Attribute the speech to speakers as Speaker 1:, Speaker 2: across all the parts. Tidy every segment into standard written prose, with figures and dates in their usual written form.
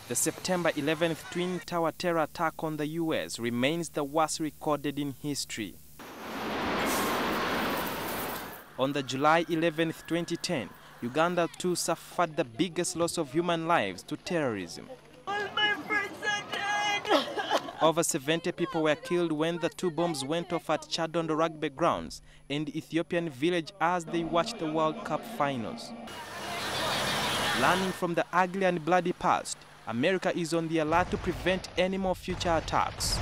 Speaker 1: The September 11th Twin Tower terror attack on the US remains the worst recorded in history. On the July 11th, 2010, Uganda too suffered the biggest loss of human lives to terrorism.
Speaker 2: All my friends are dead!
Speaker 1: Over 70 people were killed when the two bombs went off at Chadondo rugby grounds and Ethiopian village as they watched the World Cup finals. Learning from the ugly and bloody past, America is on the alert to prevent any more future attacks.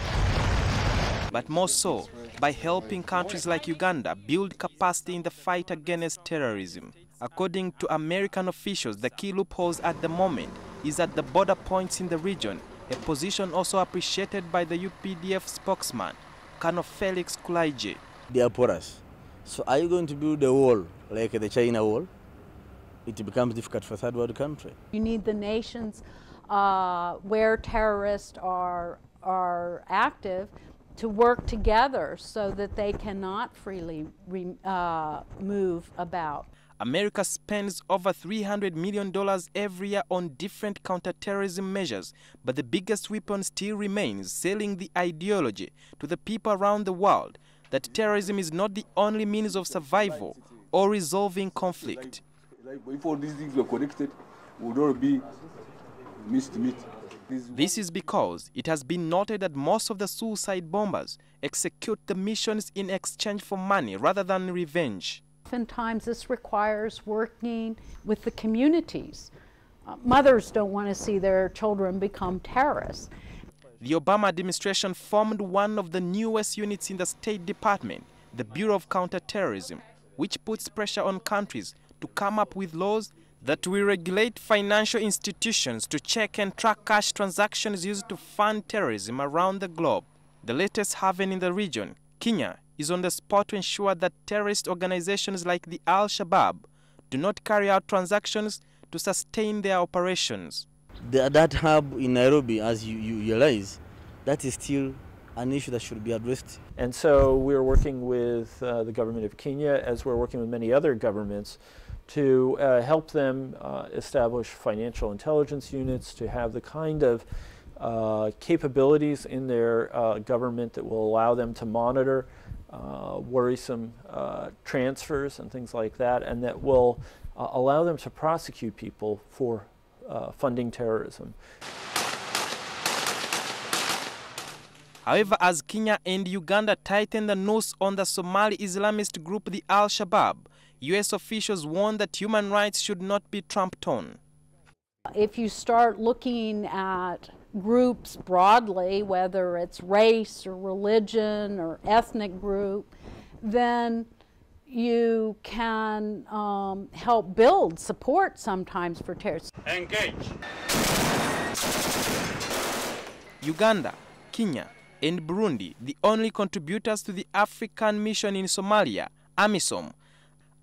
Speaker 1: But more so, by helping countries like Uganda build capacity in the fight against terrorism. According to American officials, the key loopholes at the moment is at the border points in the region, a position also appreciated by the UPDF spokesman, Colonel Felix Kulaije.
Speaker 3: They are porous. So are you going to build a wall like the China wall? It becomes difficult for a third world country.
Speaker 4: You need the nations where terrorists are active to work together so that they cannot freely move about.
Speaker 1: America spends over $300 million every year on different counterterrorism measures, but the biggest weapon still remains selling the ideology to the people around the world that terrorism is not the only means of survival or resolving conflict.
Speaker 5: If all these things were connected, we would all be missed meat.
Speaker 1: This is because it has been noted that most of the suicide bombers execute the missions in exchange for money rather than revenge.
Speaker 4: Oftentimes this requires working with the communities. Mothers don't want to see their children become terrorists.
Speaker 1: The Obama administration formed one of the newest units in the State Department, the Bureau of Counterterrorism, which puts pressure on countries to come up with laws that will regulate financial institutions to check and track cash transactions used to fund terrorism around the globe. The latest haven in the region, Kenya, is on the spot to ensure that terrorist organizations like the Al-Shabaab do not carry out transactions to sustain their operations.
Speaker 3: That hub in Nairobi, as you realize, that is still an issue that should be addressed.
Speaker 6: And so we're working with the government of Kenya, as we're working with many other governments, to help them establish financial intelligence units, to have the kind of capabilities in their government that will allow them to monitor worrisome transfers and things like that, and that will allow them to prosecute people for funding terrorism.
Speaker 1: However, as Kenya and Uganda tighten the noose on the Somali Islamist group, the Al-Shabaab, U.S. officials warn that human rights should not be trampled on.
Speaker 4: If you start looking at groups broadly, whether it's race or religion or ethnic group, then you can help build support sometimes for terrorists.
Speaker 5: Engage!
Speaker 1: Uganda, Kenya, and Burundi, the only contributors to the African mission in Somalia, AMISOM,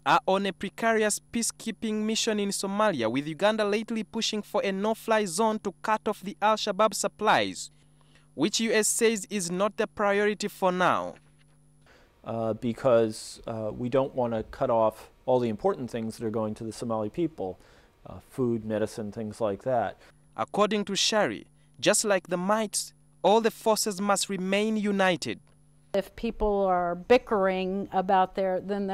Speaker 1: are on a precarious peacekeeping mission in Somalia, with Uganda lately pushing for a no-fly zone to cut off the Al-Shabaab supplies, which US says is not the priority for now.
Speaker 6: Because we don't want to cut off all the important things that are going to the Somali people, food, medicine, things like that.
Speaker 1: According to Shari, just like the mites, all the forces must remain united.
Speaker 4: If people are bickering about then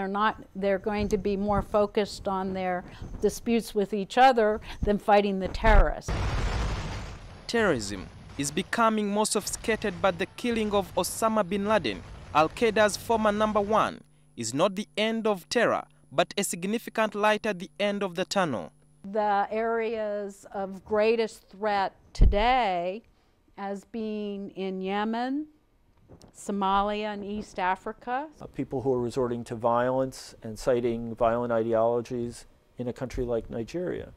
Speaker 4: they're going to be more focused on their disputes with each other than fighting the terrorists.
Speaker 1: Terrorism is becoming more sophisticated, but the killing of Osama bin Laden, Al-Qaeda's former #1, is not the end of terror, but a significant light at the end of the tunnel.
Speaker 4: The areas of greatest threat today as being in Yemen, Somalia, and East Africa.
Speaker 6: People who are resorting to violence and citing violent ideologies in a country like Nigeria.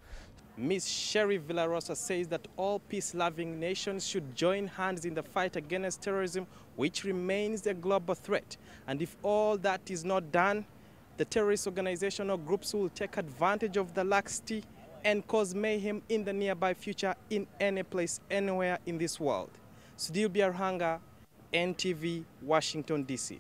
Speaker 1: Ms. Sherry Villarosa says that all peace-loving nations should join hands in the fight against terrorism, which remains a global threat. And if all that is not done, the terrorist organization or groups will take advantage of the laxity and cause mayhem in the nearby future in any place, anywhere in this world. Sudhir Biarhanga, NTV, Washington, D.C.